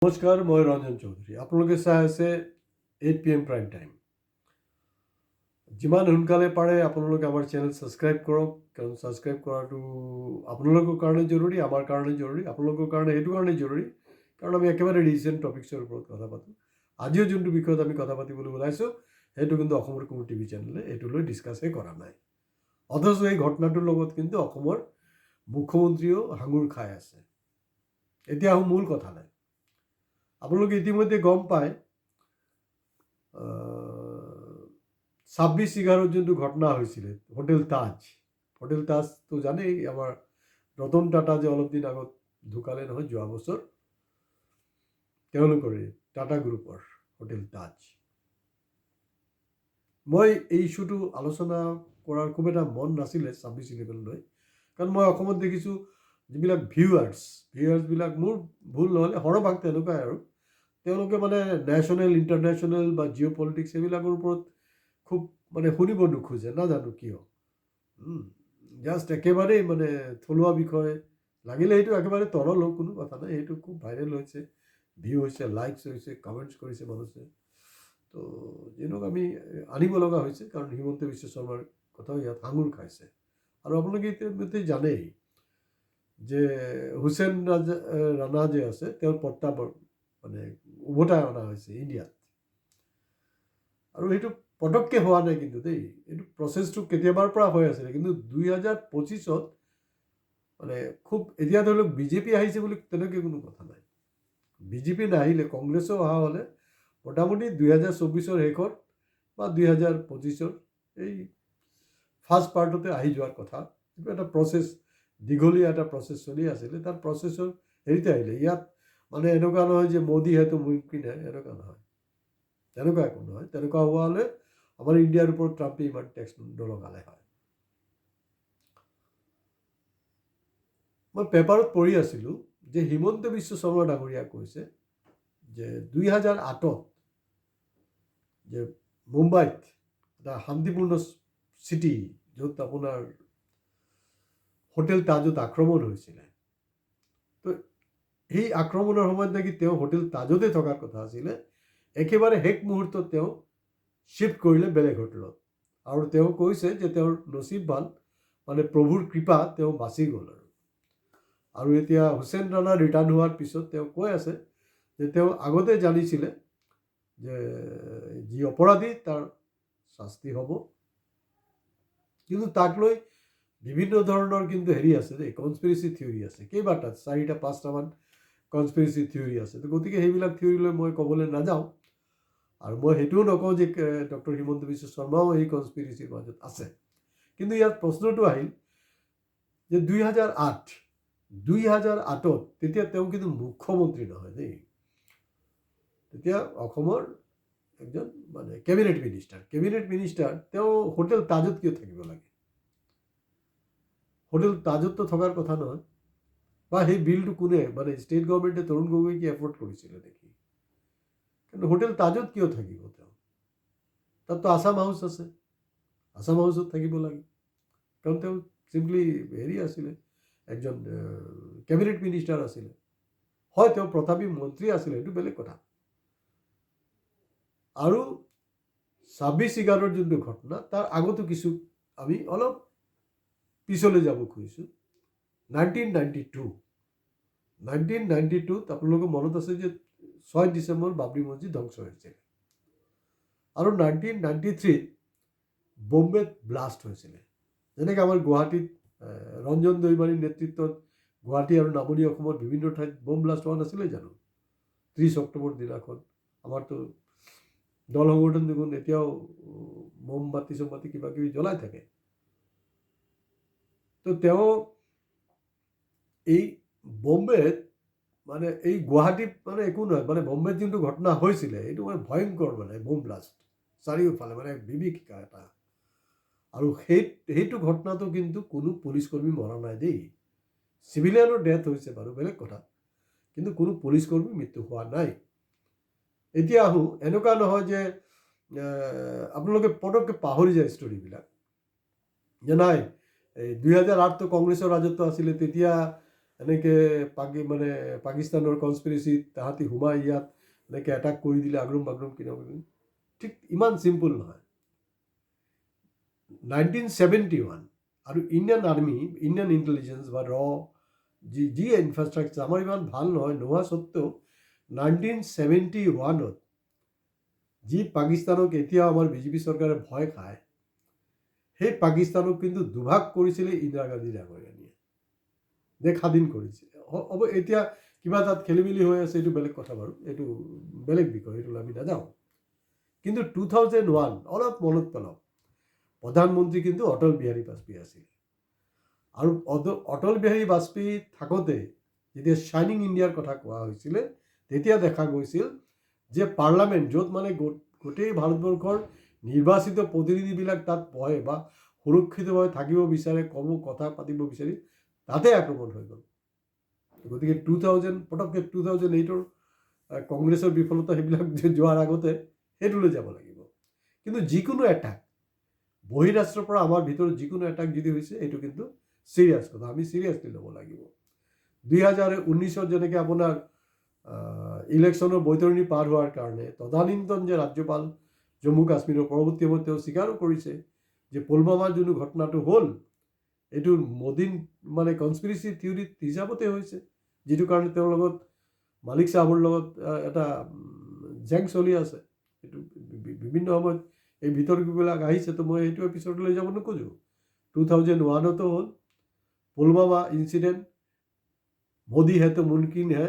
নমস্কাৰ, মই ৰঞ্জন চৌধুৰী। আপোনালোকে চাই আছে 8 PM প্ৰাইম টাইম। যিমান সোনকালে পাৰে আপোনালোকে আমাৰ চেনেল ছাবস্ক্ৰাইব কৰক, কাৰণ ছাবস্ক্ৰাইব কৰাটো আপোনালোকৰ কাৰণে জৰুৰী, আমাৰ কাৰণে জৰুৰী। আপোনালোকৰ কাৰণে সেইটো কাৰণে জৰুৰী কাৰণ আমি একেবাৰে ৰিচেণ্ট টপিকছৰ ওপৰত কথা পাতোঁ। আজিও যোনটো বিষয়ত আমি কথা পাতিবলৈ ওলাইছোঁ সেইটো কিন্তু অসমৰ কোনো টিভি চেনেলে এইটো লৈ ডিছকাছেই কৰা নাই। অথচ এই ঘটনাটোৰ লগত কিন্তু অসমৰ মুখ্যমন্ত্ৰীও সাঙুৰ খাই আছে। এতিয়া আহোঁ মূল কথালৈ। আপোনালোকে ইতিমধ্যে গম পায় 26/11 যোনটো ঘটনা হৈছিলে হোটেল তাজটো জানেই, আমাৰ ৰতন টাটা যে অলপ দিন আগত ঢুকালে নহয়, যোৱা বছৰ, তেওঁলোকৰে টাটা গ্ৰুপৰ হোটেল তাজ। মই এই ইছ্যুটো আলোচনা কৰাৰ খুব এটা মন নাছিলে 26/11 লৈ, কাৰণ মই অসমত দেখিছোঁ যিবিলাক ভিউৱাৰ্ছবিলাক মোৰ ভুল নহ'লে সৰহভাগ তেনেকুৱাই আৰু তেওঁলোকে মানে নেশ্যনেল, ইণ্টাৰনেশ্যনেল বা জিঅ' পলিটিক্স এইবিলাকৰ ওপৰত খুব শুনিব নোখোজে, নাজানো কিয়। জাষ্ট একেবাৰেই থলুৱা বিষয় লাগিলে সেইটো একেবাৰে তৰল হওক, কোনো কথা নাই। সেইটো খুব ভাইৰেল হৈছে, ভিউ হৈছে, লাইকছ হৈছে, কমেণ্টছ কৰিছে মানুহে। তো যিনক আমি আনিব লগা হৈছে, কাৰণ হিমন্ত বিশ্ব শৰ্মাৰ কথাও ইয়াত আঙুৰ খাইছে। আৰু আপোনালোকে ইতিমধ্যে জানেই যে হুছেইন ৰাণা যে আছে, তেওঁৰ উভতাই অনা হৈছে ইণ্ডিয়াত। আৰু সেইটো পটককৈ হোৱা নাই কিন্তু দেই, এইটো প্ৰচেছটো কেতিয়াবাৰ পৰা হৈ আছিলে। কিন্তু 2025ত খুব এতিয়া ধৰি লওক বিজেপি আহিছে বুলি তেনেকৈ কোনো কথা নাই। বিজেপি নাহিলে, কংগ্ৰেছো অহা হ'লে মোটামুটি 2024ৰ শেষত বা 2025ৰ এই ফাৰ্ষ্ট পাৰ্টতে আহি যোৱাৰ কথা। এইটো এটা প্ৰচেছ, দীঘলীয়া এটা প্ৰচেছ চলি আছিলে। তাৰ প্ৰচেছৰ হেৰিতে আহিলে। ইয়াত এনেকুৱা নহয় যে মোদী হয়তো মুমকিন হয়, এনেকুৱা নহয়, তেনেকুৱা একো নহয়। তেনেকুৱা হোৱা হ'লে আমাৰ ইণ্ডিয়াৰ ওপৰত ট্ৰাম্পে ইমান টেক্স নলগালে হয়। মই পেপাৰত পঢ়ি আছিলোঁ যে হিমন্ত বিশ্ব শৰ্মা ডাঙৰীয়া কৈছে যে 2008ত যে মুম্বাইত এটা শান্তিপূৰ্ণ চিটি, য'ত আপোনাৰ হোটেল তাজত আক্ৰমণ হৈছিলে, তো সেই আক্ৰমণৰ সময়ত নেকি তেওঁ হোটেল তাজতে থকাৰ কথা আছিলে। একেবাৰে শেষ মুহূৰ্তত তেওঁ শ্বিফ্ট কৰিলে বেলেগ হোটেলত। আৰু তেওঁ কৈছে যে তেওঁৰ নচিব ভাল, প্ৰভুৰ কৃপা, তেওঁ বাচি গ'ল। আৰু এতিয়া হুছেইন ৰাণা ৰিটাৰ্ণ হোৱাৰ পিছত তেওঁ কৈ আছে যে তেওঁ আগতে জানিছিলে যে যি অপৰাধী তাৰ শাস্তি হ'ব, কিন্তু তাক লৈ বিভিন্ন ধৰণৰ কিন্তু হেৰি আছে দেই, কনস্পিৰেচি থিয়ৰী আছে। কেইবাটা 4-5টামান কনস্পিৰেচি থিয়ৰী আছে। তো গতিকে সেইবিলাক থিয়ৰী লৈ মই ক'বলৈ নাযাওঁ। আৰু মই সেইটোও নকওঁ যে ডক্টৰ হিমন্ত বিশ্ব শৰ্মাও এই কনস্পিৰেচিৰ মাজত আছে। কিন্তু ইয়াত প্ৰশ্নটো আহিল যে 2008ত তেতিয়া তেওঁ কিন্তু মুখ্যমন্ত্ৰী নহয় দেই, তেতিয়া অসমৰ একজন কেবিনেট মিনিষ্টাৰ। তেওঁ হোটেল তাজত কিয় থাকিব লাগে? হোটেল তাজততো থকাৰ কথা নহয়। বা সেই বিলটো কোনে, ষ্টেট গভৰ্ণমেণ্টে তৰুণ গগৈ কি এফৰ্ড কৰিছিলে নেকি? কিন্তু হোটেল তাজত কিয় থাকিব তেওঁ? তাততো আছাম হাউচ আছে, আছাম হাউচত থাকিব লাগে, কাৰণ তেওঁ চিম্পলি হেৰি আছিলে, একজন কেবিনেট মিনিষ্টাৰ আছিলে। হয়, তেওঁ প্ৰতাপী মন্ত্ৰী আছিলে, সেইটো বেলেগ কথা। আৰু 26/11 যোনটো ঘটনা, তাৰ আগতো কিছু আমি অলপ পিছলৈ যাব খুজিছোঁ। 1992ত আপোনালোকৰ মনত আছে যে 6 ডিচেম্বৰ বাবৰি মছজিদ ধ্বংস হৈছিল। আৰু 1993ত বম্বেত ব্লাষ্ট হৈছিলে। যেনেকৈ আমাৰ গুৱাহাটীত ৰঞ্জন দৈমাৰীৰ নেতৃত্বত গুৱাহাটী আৰু নামনি অসমৰ বিভিন্ন ঠাইত বম ব্লাষ্ট হোৱা নাছিলে জানো? 30 অক্টোবৰ দিনাখন আমাৰতো দল সংগঠন দেখোন এতিয়াও মমবাতি চমবাতি কিবা কিবি জ্বলাই থাকে। তো তেওঁ এই বম্বেত এই গুৱাহাটীত একো নহয়, বম্বেত যোনটো ঘটনা হৈছিলে এইটো ভয়ংকৰ, বম ব্লাষ্ট চাৰিওফালে বিভীষিকা এটা। আৰু সেইটো ঘটনাটো কিন্তু কোনো পুলিচ কৰ্মী মৰা নাই দেই। চিভিলিয়ানৰ ডেথ হৈছে বাৰু, বেলেগ কথা, কিন্তু কোনো পুলিচ কৰ্মী মৃত্যু হোৱা নাই। এতিয়া আহোঁ, এনেকুৱা নহয় যে আপোনালোকে পটককৈ পাহৰি যায় ষ্টৰিবিলাক যে নাই 2008তো কংগ্ৰেছৰ ৰাজত্ব আছিলে, তেতিয়া এনেকৈ মানে পাকিস্তানৰ কনস্পিৰেচিত তাহাঁতি সোমাই ইয়াত এনেকৈ এটাক কৰি দিলে আগৰুম বাগৰুম কিনো ঠিক ইমান চিম্পুল নহয়। 1971 আৰু ইণ্ডিয়ান আৰ্মি, ইণ্ডিয়ান ইণ্টেলিজেঞ্চ বা যি ইনফ্ৰাষ্ট্ৰাকচাৰ আমাৰ ইমান ভাল নহয়, নোহোৱা স্বত্বেও 1971 যি পাকিস্তানক এতিয়া আমাৰ বিজেপি চৰকাৰে ভয় খায়, সেই পাকিস্তানক কিন্তু দুভাগ কৰিছিলে ইন্দিৰা গান্ধী ডাঙৰীয়ানীয়ে, দেশ স্বাধীন কৰিছিলে। হ'ব এতিয়া কিবা তাত খেলি মেলি হৈ আছে, এইটো বেলেগ কথা বাৰু, এইটো বেলেগ বিষয়, এইটো আমি নাযাওঁ। কিন্তু 2001 অলপ মনত পেলাওক, প্ৰধানমন্ত্ৰী কিন্তু অটল বিহাৰী বাজপেয়ী আছিল। আৰু অটল বিহাৰী বাজপেয়ী থাকোঁতে যেতিয়া শ্বাইনিং ইণ্ডিয়াৰ কথা কোৱা হৈছিলে, তেতিয়া দেখা গৈছিল যে পাৰ্লামেণ্ট, য'ত মানে গোটেই ভাৰতবৰ্ষৰ নিৰ্বাচিত প্ৰতিনিধিবিলাক তাত বহে বা সুৰক্ষিতভাৱে থাকিব বিচাৰে, কথা পাতিব বিচাৰি, তাতে আক্ৰমণ হৈ গ'ল। গতিকে 2000 পটককৈ 2008 কংগ্ৰেছৰ বিফলতা সেইবিলাক যোৱাৰ আগতে সেইটোলৈ যাব লাগিব। কিন্তু যিকোনো এটাক বহিৰাষ্ট্ৰৰ পৰা আমাৰ ভিতৰত যিকোনো এটাক যদি হৈছে, এইটো কিন্তু চিৰিয়াছ কথা, আমি চিৰিয়াছলি ল'ব লাগিব। 2019 যেনেকৈ আপোনাৰ ইলেকশ্যনৰ বৈতৰণি পাৰ হোৱাৰ কাৰণে তদানীন্তন যে ৰাজ্যপাল জম্মু কাশ্মীৰৰ পৰৱৰ্তী সময়ত তেওঁ স্বীকাৰো কৰিছে যে পুলৱামাৰ যোনটো ঘটনাটো হ'ল, এইটো মোদীৰ মানে কনস্পিৰেচি থিয়ৰিত হিচাপতে হৈছে, যিটো কাৰণে তেওঁৰ লগত মালিক চাহাবৰ লগত এটা জেং চলি আছে। এইটো বিভিন্ন সময়ত এই বিতৰ্কবিলাক আহিছে, তো মই সেইটো এপিছডলৈ যাব নোখোজোঁ। 2001 হ'ল পুলৱামা ইনচিডেণ্ট, মোদী হে তো মুমকিন হে,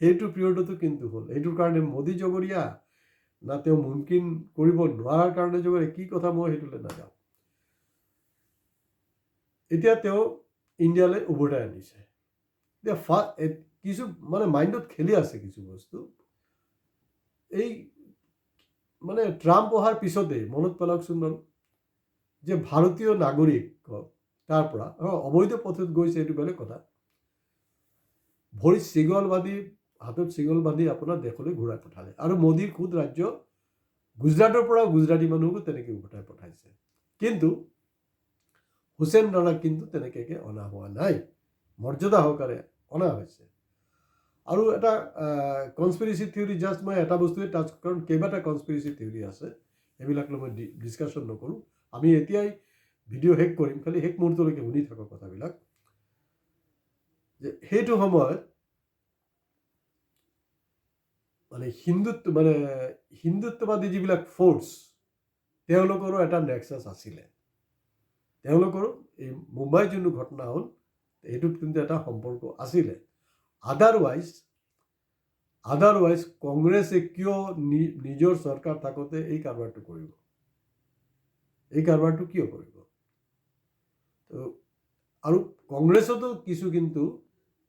সেইটো পিৰিয়ডতো কিন্তু হ'ল। সেইটোৰ কাৰণে মোদী জগৰীয়া না তেওঁ মুমকিন কৰিব নোৱাৰাৰ কাৰণে জগৰীয়া, কি কথা মই সেইটোলৈ নাযাওঁ। এতিয়া তেওঁ ইণ্ডিয়ালৈ উভতাই আনিছে। এতিয়া কিছু মানে মাইণ্ডত খেলি আছে কিছু বস্তু। এই মানে ট্ৰাম্প অহাৰ পিছতেই মনত পেলাওকচোন বাৰু, যে ভাৰতীয় নাগৰিক তাৰ পৰা অবৈধ পথত গৈছে, এইটো বেলেগ কথা, ভৰিত চিগল বান্ধি, হাতত চিগল বান্ধি আপোনাৰ দেশলৈ ঘূৰাই পঠালে। আৰু মোদীৰ খুদ ৰাজ্য গুজৰাটৰ পৰা গুজৰাটী মানুহকো তেনেকৈ উভতাই পঠাইছে। কিন্তু হুছেইন ৰাণাক কিন্তু তেনেকৈ অনা হোৱা নাই, মৰ্যাদা সহকাৰে অনা হৈছে। আৰু এটা কনস্পিৰেচি থিয়ৰি, জাষ্ট মই এটা বস্তুৱে টাচ, কাৰণ কেইবাটা কনস্পিৰেচি থিয়ৰি আছে, সেইবিলাক লৈ মই ডিছকাশ্যন নকৰোঁ। আমি এতিয়াই ভিডিঅ' শেষ কৰিম, খালি শেষ মুহূৰ্তলৈকে শুনি থাকক কথাবিলাক। যে সেইটো সময়ত মানে হিন্দুত্ববাদী যিবিলাক ফ'ৰ্চ, তেওঁলোকৰো এটা নেক্সাছ আছিলে। তেওঁলোকৰো এই মুম্বাইৰ যোনটো ঘটনা হ'ল, সেইটোত কিন্তু এটা সম্পৰ্ক আছিলে। আদাৰৱাইজ কংগ্ৰেছে কিয় নিজৰ চৰকাৰ থাকোঁতে এই কাৰবাৰটো কৰিব? এই কাৰবাৰটো কিয় কৰিব? তো আৰু কংগ্ৰেছতো কিছু কিন্তু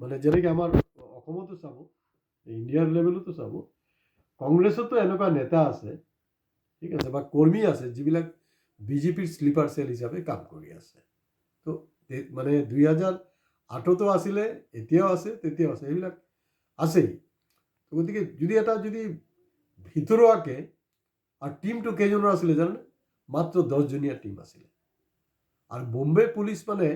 মানে যেনেকৈ আমাৰ অসমতো চাব, ইণ্ডিয়াৰ লেভেলতো চাব, কংগ্ৰেছতো এনেকুৱা নেতা আছে, ঠিক আছে, বা কৰ্মী আছে, যিবিলাক বিজেপিৰ স্লিপাৰ চেল হিচাপে কাম কৰি আছে। তো মানে 2008তো আছিলে, এতিয়াও আছে, তেতিয়াও আছে, এইবিলাক আছেই। গতিকে যদি ভিতৰুৱাকৈ, আৰু টিমটো কেইজনৰ আছিলে জানে? মাত্ৰ 10জনীয়া টিম আছিলে। আৰু বম্বে পুলিচ মানে,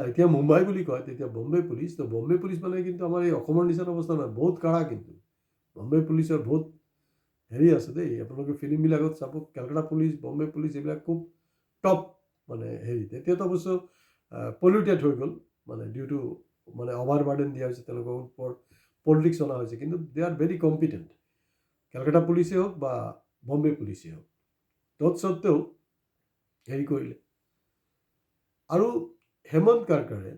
এতিয়া মুম্বাই বুলি কয়, তেতিয়া বম্বে পুলিচ। তো বম্বে পুলিচ মানে কিন্তু আমাৰ এই অসমৰ নিচিনা অৱস্থা নহয়, বহুত কাঢ়া। কিন্তু বম্বে পুলিচৰ বহুত হেৰি আছে দেই, আপোনালোকে ফিল্মবিলাকত চাব, কেলকাতা পুলিচ, বম্বে পুলিচ, এইবিলাক খুব টপ মানে হেৰি। তেতিয়াতো অৱশ্য পলিউটেড হৈ গ'ল, মানে ডিউ টু মানে অভাৰ বাৰ্ডেন দিয়া হৈছে, তেওঁলোকৰ ওপৰত পলিটিক্স অনা হৈছে। কিন্তু দে আৰ ভেৰি কম্পিটেণ্ট, কেলকাতা পুলিচেই হওক বা বম্বে পুলিচেই হওক। তৎসত্বেও হেৰি কৰিলে। আৰু হেমন্ত কাৰকাৰে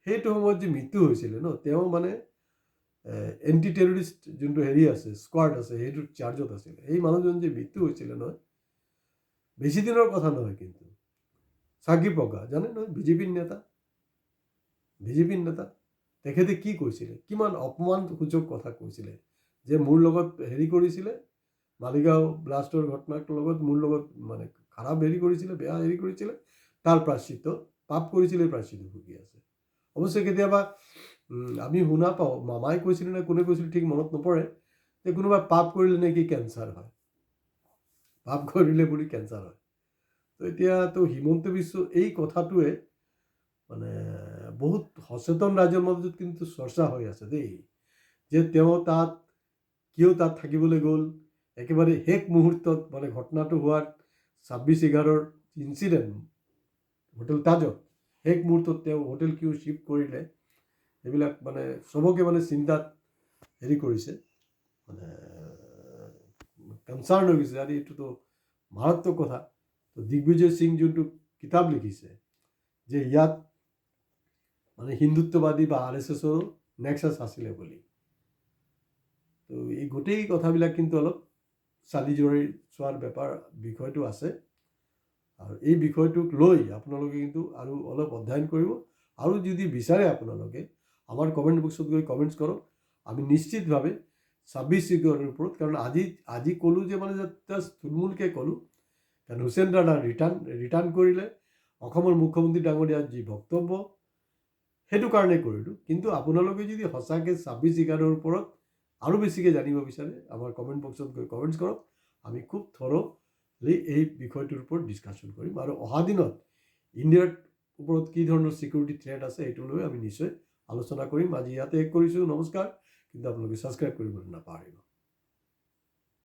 সেইটো সময়ত যে মৃত্যু হৈছিলে ন, তেওঁ মানে এণ্টি টেৰৰিষ্ট যোনটো হেৰি আছে, স্কোৱাড আছে, সেইটোৰ চাৰ্জত আছিলে। এই মানুহজন যে মৃত্যু হৈছিলে নহয়, বেছি দিনৰ কথা নহয়। কিন্তু সাকিব প্ৰজ্ঞা জানে নহয়, বিজেপিৰ নেতা, তেখেতে কি কৈছিলে, কিমান অপমানসূচক কথা কৈছিলে, যে মোৰ লগত হেৰি কৰিছিলে, মালিগাঁও ব্লাষ্টৰ ঘটনাটোৰ লগত মোৰ লগত মানে খাৰাপ হেৰি কৰিছিলে, বেয়া হেৰি কৰিছিলে, তাৰ প্ৰাশ্চিত্য পাপ কৰিছিলে, প্ৰাশ্চিত্য ভুগি আছে। অৱশ্যে কেতিয়াবা আমি শুনা পাওঁ, মামাই কৈছিলে নে কোনে কৈছিলে ঠিক মনত নপৰে, যে কোনোবাই পাপ কৰিলে নেকি কেঞ্চাৰ হয়, পাপ কৰিলে বুলি কেঞ্চাৰ হয়। তো এতিয়াতো হিমন্ত বিশ্ব এই কথাটোৱে মানে বহুত সচেতন ৰাইজৰ মাজত কিন্তু চৰ্চা হৈ আছে দেই, যে তেওঁ তাত কিয় তাত থাকিবলৈ গ'ল। একেবাৰে শেষ মুহূৰ্তত মানে ঘটনাটো হোৱাৰ 26/11 ইনচিডেণ্ট হোটেল তাজত শেষ মুহূৰ্তত তেওঁ হোটেল কিয় শ্বিফ্ট কৰিলে, এইবিলাক মানে চবকে মানে চিন্তাত হেৰি কৰিছে, মানে কনচাৰ্ণ হৈ গৈছে। আৰু এইটোতো মাৰাত্মক কথা। তো দিগ্বিজয় সিং যোনটো কিতাপ লিখিছে যে ইয়াত মানে হিন্দুত্ববাদী বা RSSৰ নেক্সাছ আছিলে বুলি, তো এই গোটেই কথাবিলাক কিন্তু অলপ চালি জৰি চোৱাৰ বিষয়টো আছে। আৰু এই বিষয়টোক লৈ আপোনালোকে কিন্তু আৰু অলপ অধ্যয়ন কৰিব। আৰু যদি বিচাৰে আপোনালোকে আমাৰ কমেণ্ট বক্সত গৈ কমেণ্টছ কৰক। আমি নিশ্চিতভাৱে 26/11 ওপৰত, কাৰণ আজি ক'লোঁ যে মানে জাষ্ট থুলমূলকৈ ক'লোঁ, কাৰণ হুছেইন ৰাণা ৰিটাৰ্ণ কৰিলে, অসমৰ মুখ্যমন্ত্ৰী ডাঙৰীয়াৰ যি বক্তব্য সেইটো কাৰণে কৰিলোঁ। কিন্তু আপোনালোকে যদি সঁচাকৈ 26/11 ওপৰত আৰু বেছিকৈ জানিব বিচাৰে, আমাৰ কমেণ্ট বক্সত গৈ কমেণ্টছ কৰক। আমি খুব থৰলি এই বিষয়টোৰ ওপৰত ডিছকাশ্যন কৰিম। আৰু অহা দিনত ইণ্ডিয়াৰ ওপৰত কি ধৰণৰ ছিকিউৰিটি থ্ৰেট আছে সেইটো লৈ আমি নিশ্চয় আলোচনা কৰিম। আজি ইয়াতে শেষ কৰিছোঁ। নমস্কাৰ। কিন্তু আপোনালোকে ছাবস্ক্ৰাইব কৰিবলৈ নাপাহৰিব।